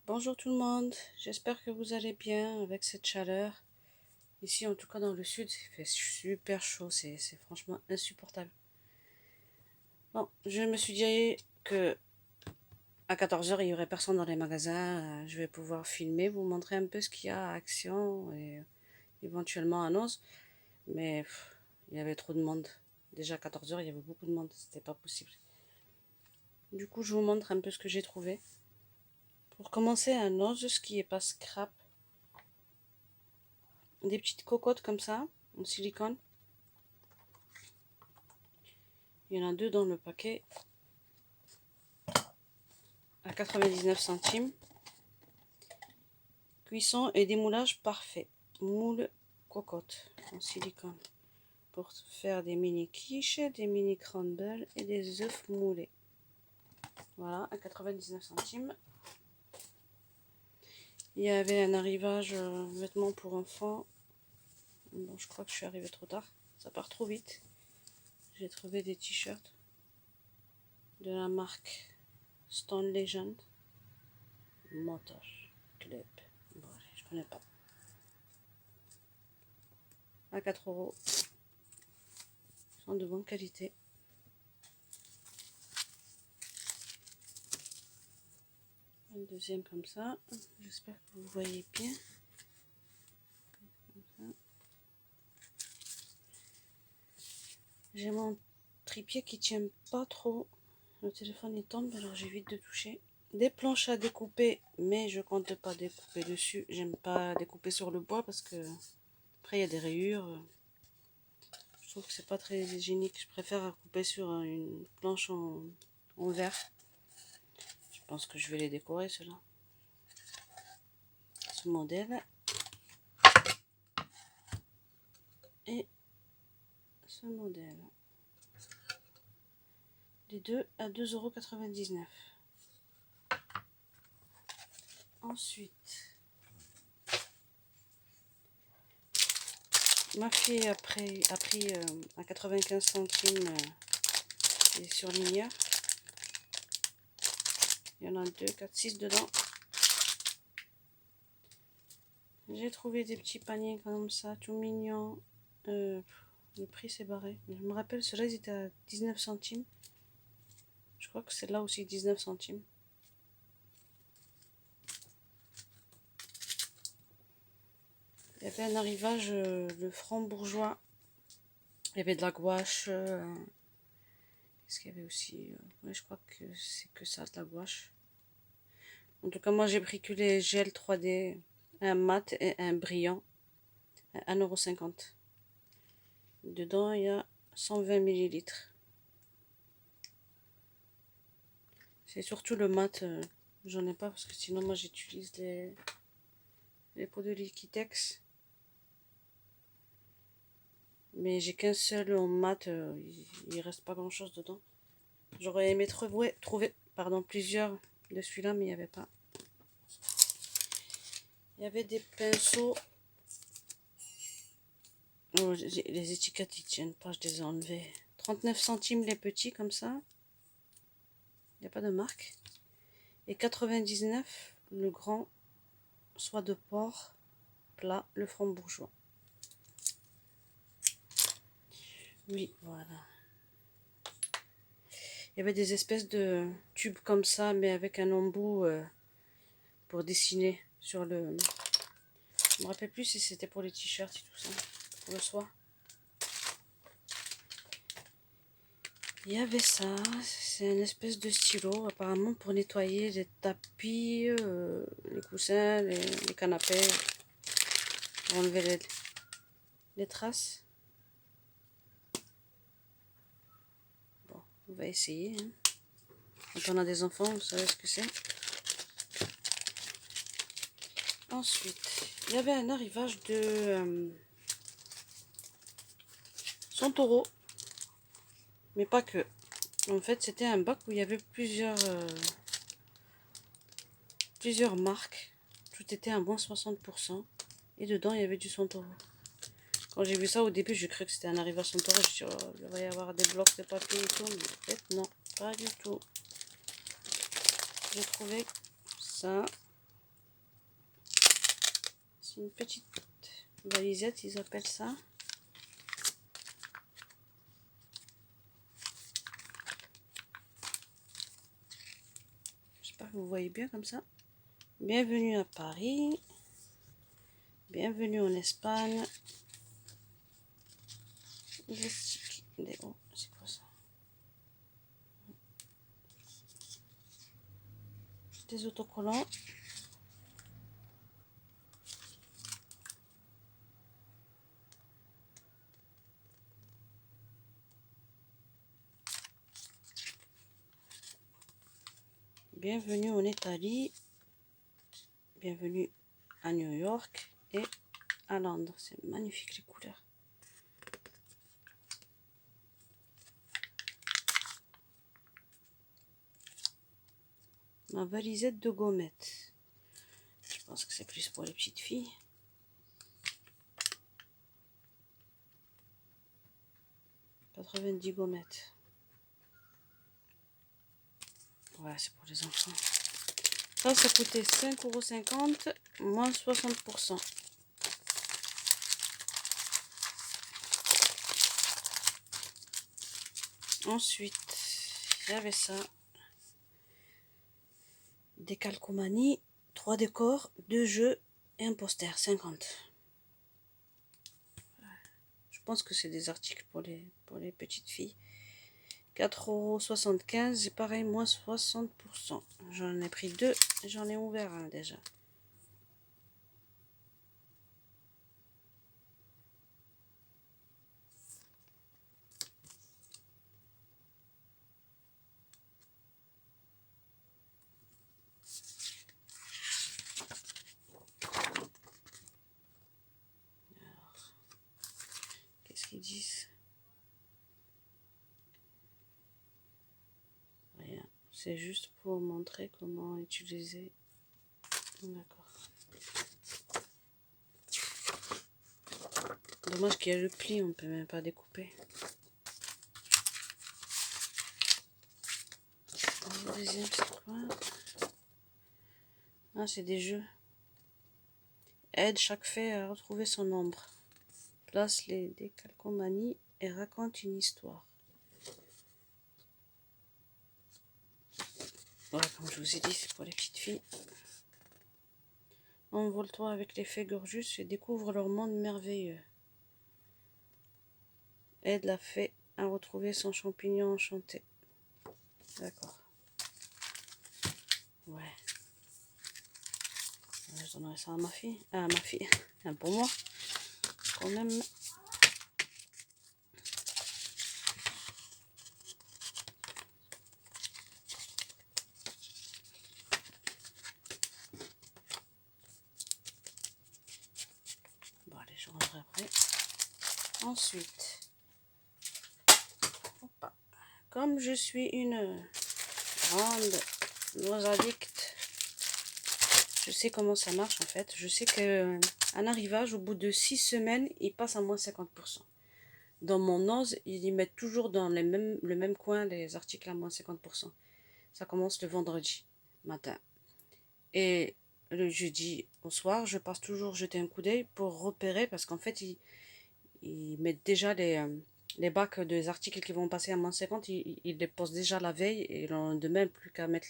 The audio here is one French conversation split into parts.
Bonjour tout le monde, j'espère que vous allez bien avec cette chaleur. Ici en tout cas dans le sud, il fait super chaud, c'est franchement insupportable. Bon, je me suis dit que à 14h il y aurait personne dans les magasins, je vais pouvoir filmer, vous montrer un peu ce qu'il y a à Action et éventuellement à Noz. Mais il y avait trop de monde. Déjà à 14h il y avait beaucoup de monde, c'était pas possible. Du coup je vous montre un peu ce que j'ai trouvé. Pour commencer à Noz, ce qui est pas scrap. Des petites cocottes comme ça, en silicone. Il y en a deux dans le paquet à 99 centimes. Cuisson et démoulage parfait. Moule cocotte en silicone pour faire des mini quiches, des mini crumbles et des œufs moulés. Voilà, à 99 centimes. Il y avait un arrivage vêtements pour enfants. Bon, je crois que je suis arrivée trop tard. Ça part trop vite. J'ai trouvé des t-shirts de la marque Stone Legend Motor Club. Bon, je connais pas. À 4 €. Ils sont de bonne qualité. Un deuxième comme ça. J'espère que vous voyez bien. J'ai mon trépied qui tient pas trop. Le téléphone il tombe, alors j'évite de toucher. Des planches à découper, mais je compte pas découper dessus. J'aime pas découper sur le bois parce que après il y a des rayures. Je trouve que c'est pas très hygiénique. Je préfère couper sur une planche en verre. Je pense que je vais les décorer ceux-là. Ce modèle. Et ce modèle. Les deux à 2,99 €. Ensuite, ma fille a pris à 95 centimes les surligneurs. Il y en a 2, 4, 6 dedans. J'ai trouvé des petits paniers comme ça, tout mignons. Le prix s'est barré. Je me rappelle, ceux-là, ils étaient à 19 centimes. Je crois que c'est là aussi 19 centimes. Il y avait un arrivage, le franc bourgeois. Il y avait de la gouache. Qu'est-ce qu'il y avait aussi ouais, je crois que c'est que ça, de la gouache. En tout cas, moi, j'ai pris que les gels 3D, un mat et un brillant, à 1,50 €. Dedans, il y a 120 millilitres. C'est surtout le mat, j'en ai pas parce que sinon, moi, j'utilise les pots de Liquitex. Mais j'ai qu'un seul en mat, il reste pas grand chose dedans. J'aurais aimé trouver plusieurs de celui-là, mais il n'y avait pas. Il y avait des pinceaux. Oh, les étiquettes, ils tiennent pas, je les ai enlevées. 39 centimes les petits, comme ça. Il n'y a pas de marque. Et 99 le grand, soie de porc, plat, le franc bourgeois. Oui, voilà. Il y avait des espèces de tubes comme ça, mais avec un embout pour dessiner sur le... Je me rappelle plus si c'était pour les t-shirts et tout ça, pour le soie. Il y avait ça, c'est une espèce de stylo, apparemment pour nettoyer les tapis, les coussins, les canapés, pour enlever les traces. Bon, on va essayer. Hein. Quand on a des enfants, vous savez ce que c'est. Ensuite, il y avait un arrivage de Santoro, mais pas que. En fait, c'était un bac où il y avait plusieurs marques. Tout était à moins 60%. Et dedans, il y avait du Santoro. Quand j'ai vu ça au début, j'ai cru que c'était un arrivage Santoro. Je me suis dit, oh, il va y avoir des blocs de papier et tout. Mais en fait, non, pas du tout. J'ai trouvé ça. C'est une petite valisette, ils appellent ça. J'espère que vous voyez bien comme ça. Bienvenue à Paris. Bienvenue en Espagne. Oh, c'est quoi ça? Des autocollants. Bienvenue en Italie. Bienvenue à New York et à Londres. C'est magnifique les couleurs. Ma valisette de gommettes. Je pense que c'est plus pour les petites filles. « 90 gommettes. Ouais, c'est pour les enfants. Ça coûtait 5,50 €, moins 60%. Ensuite, il y avait ça. Des calcomanies, 3 décors, 2 jeux et un poster, 50. Je pense que c'est des articles pour les petites filles. 4,75 € et pareil, moins 60%. J'en ai pris 2, j'en ai ouvert un déjà. Qu'est-ce qu'ils disent? Rien. C'est juste pour montrer comment utiliser. D'accord. Dommage qu'il y a le pli, on peut même pas découper. Le deuxième, c'est quoi? Ah, c'est des jeux. Aide chaque fait à retrouver son nombre. Place les décalcomanies et raconte une histoire. Voilà, comme je vous ai dit, c'est pour les petites filles. Envole-toi avec les fées Gorgus et découvre leur monde merveilleux. Aide la fée à retrouver son champignon enchanté. D'accord. Ouais. Je donnerai ça à ma fille. À ma fille. Pour moi. Quand même. Bon, allez, je rangerai après. Ensuite. Hoppa. Comme je suis une grande nosadicte, je sais comment ça marche en fait. Je sais que un arrivage, au bout de 6 semaines, il passe à moins 50%. Dans mon Nose, ils mettent toujours dans le même coin les articles à moins 50%. Ça commence le vendredi matin. Et le jeudi au soir, je passe toujours jeter un coup d'œil pour repérer, parce qu'en fait, ils mettent déjà les bacs des articles qui vont passer à moins 50, ils les posent déjà la veille, et le lendemain, plus qu'à mettre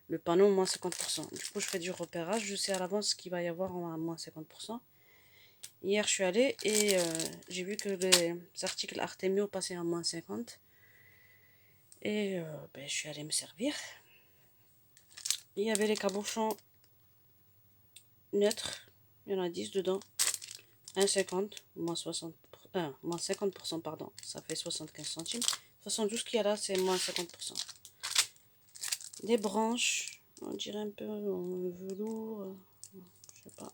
le panneau moins 50%. Du coup, je fais du repérage, je sais à l'avance ce qu'il va y avoir à moins 50%. Hier, je suis allée et j'ai vu que les articles Artemio passaient à moins 50. Et je suis allée me servir. Il y avait les cabochons neutres. Il y en a 10 dedans. 1,50, moins 60, moins 50%, pardon. Ça fait 75 centimes. De toute façon, tout ce qu'il y a là, c'est moins 50%. Des branches. On dirait un peu en velours. Je sais pas.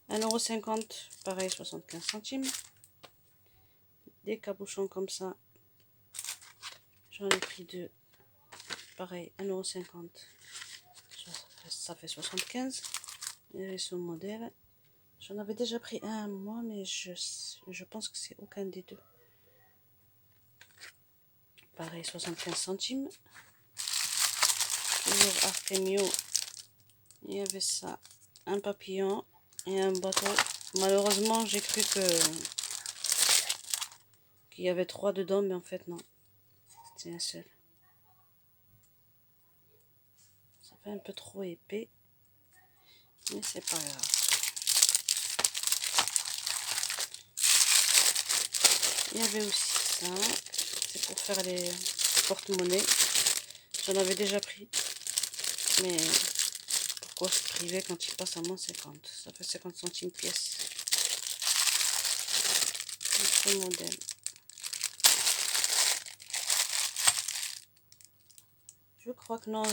1,50 €, pareil, 75 centimes. Des cabochons comme ça. J'en ai pris 2. Pareil, 1,50 €. Ça fait 75. Et ce modèle. J'en avais déjà pris un moi, mais je pense que c'est aucun des deux. Pareil, 75 centimes. Toujours Artemio. Il y avait ça. Un papillon. et un bateau. Malheureusement, j'ai cru qu'il y avait 3 dedans, mais en fait non, c'est un seul. Ça fait un peu trop épais, mais c'est pas grave. Il y avait aussi ça, c'est pour faire les porte-monnaies. J'en avais déjà pris, mais pourquoi se priver quand il passe à moins 50? Ça fait 50 centimes pièce. Autre modèle. Je crois que non,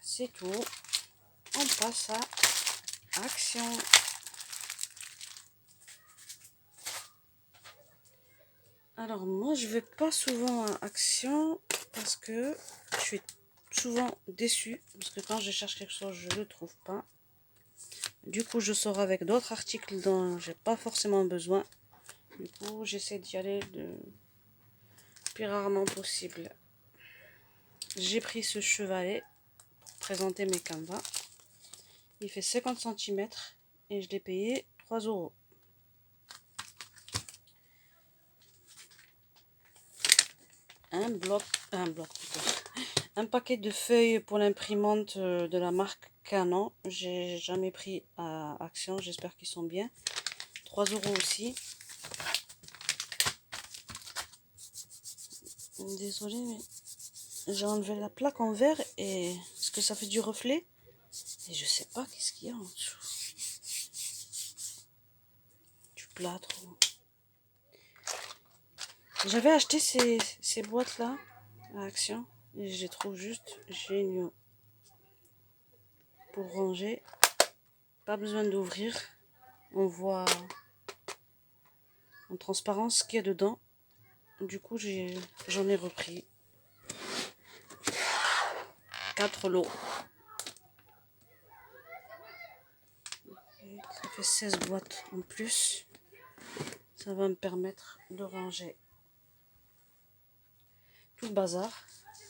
c'est tout. On passe à Action. Alors moi je vais pas souvent à Action parce que je suis souvent déçue, parce que quand je cherche quelque chose je le trouve pas. Du coup je sors avec d'autres articles dont j'ai pas forcément besoin. Du coup j'essaie d'y aller le plus rarement possible. J'ai pris ce chevalet pour présenter mes canevas. Il fait 50 cm et je l'ai payé 3 €. Un paquet de feuilles pour l'imprimante de la marque Canon. J'ai jamais pris à Action, j'espère qu'ils sont bien. 3 € aussi. Désolée, mais j'ai enlevé la plaque en verre et est-ce que ça fait du reflet? Et je sais pas qu'est-ce qu'il y a en dessous. Du plâtre. J'avais acheté ces boîtes-là à Action et je les trouve juste géniaux. Pour ranger, pas besoin d'ouvrir. On voit en transparence ce qu'il y a dedans. Du coup, j'en ai repris 4 lots. Ça fait 16 boîtes en plus. Ça va me permettre de ranger tout le bazar.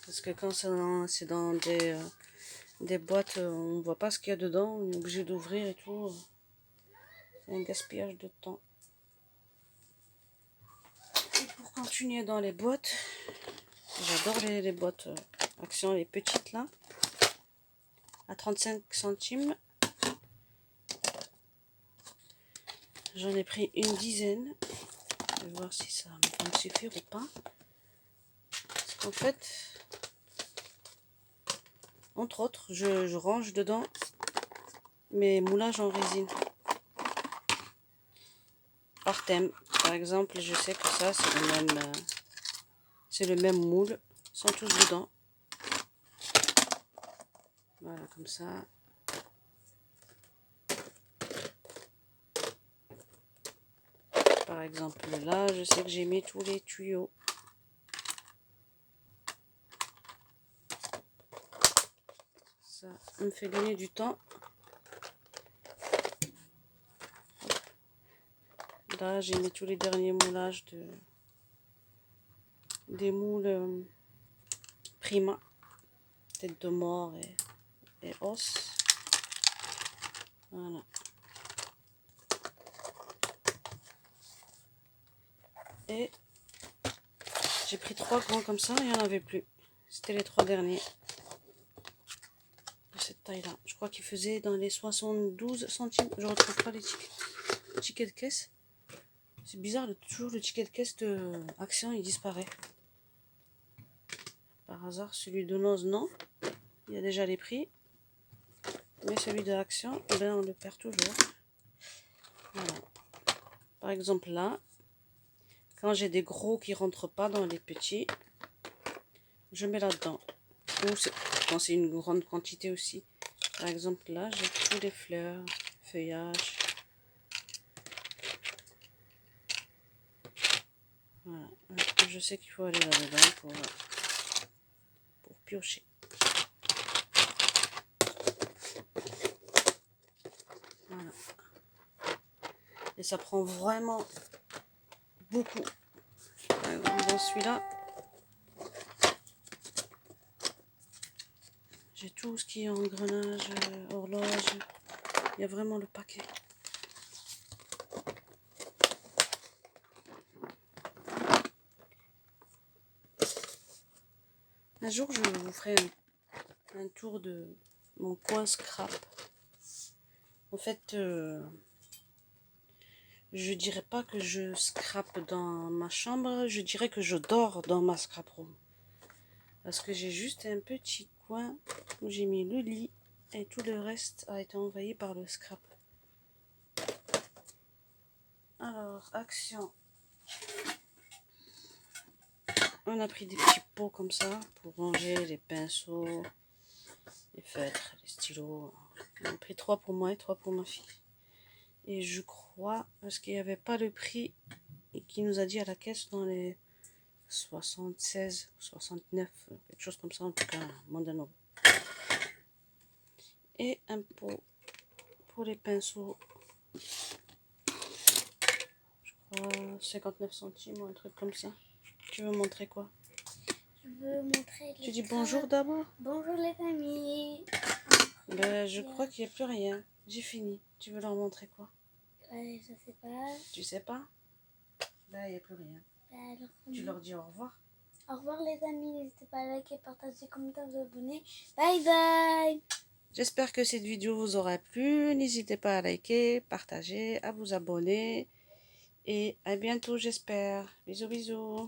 Parce que quand c'est dans des boîtes, on ne voit pas ce qu'il y a dedans. On est obligé d'ouvrir et tout. C'est un gaspillage de temps. Et pour continuer dans les boîtes, j'adore les boîtes Action, les petites là. À 35 centimes. J'en ai pris une dizaine. Je vais voir si ça va me suffire ou pas. Parce qu'en fait, entre autres, je range dedans mes moulages en résine. Par thème. Par exemple, je sais que ça, c'est le même moule. Ils sont tous dedans. Voilà, comme ça. Par exemple, là, je sais que j'ai mis tous les tuyaux. Ça me fait gagner du temps. Là, j'ai mis tous les derniers moulages des moules Prima. Tête de mort et os. Voilà. Et j'ai pris 3 grands comme ça, il n'y en avait plus. C'était les 3 derniers. De cette taille-là. Je crois qu'ils faisaient dans les 72 centimes. Je retrouve pas les tickets de caisse. C'est bizarre, toujours le ticket de caisse de Action, il disparaît. Par hasard, celui de Noz, non. Il y a déjà les prix. Mais celui de Action, eh ben, on le perd toujours. Voilà. Par exemple là, quand j'ai des gros qui rentrent pas dans les petits, je mets là-dedans. Ou quand c'est une grande quantité aussi. Par exemple là, j'ai tous les fleurs, feuillages. Voilà. Je sais qu'il faut aller là-dedans pour piocher. Voilà. Et ça prend vraiment beaucoup. Dans celui-là, j'ai tout ce qui est engrenage, horloge. Il y a vraiment le paquet. Un jour, je vous ferai un tour de mon coin scrap. En fait, je dirais pas que je scrape dans ma chambre, je dirais que je dors dans ma scrap room. Parce que j'ai juste un petit coin où j'ai mis le lit et tout le reste a été envahi par le scrap. Alors, action. On a pris des petits pots comme ça pour ranger les pinceaux, les feutres, les stylos. On a pris 3 pour moi et 3 pour ma fille. Et je crois, parce qu'il n'y avait pas le prix qui nous a dit à la caisse dans les 76, 69, quelque chose comme ça, en tout cas, moins d'un euro. Et un pot pour les pinceaux, je crois 59 centimes ou un truc comme ça. Tu veux montrer quoi? Je veux montrer les Tu dis bonjour d'abord? Bonjour les amis. Ben, je crois qu'il n'y a plus rien. J'ai fini. Tu veux leur montrer quoi? Je sais pas. Tu sais pas? Ben, il n'y a plus rien. Alors, Tu leur dis au revoir? Au revoir les amis. N'hésitez pas à liker, partager, commenter, vous abonner. Bye bye. J'espère que cette vidéo vous aura plu. N'hésitez pas à liker, partager, à vous abonner. Et à bientôt, j'espère. Bisous, bisous.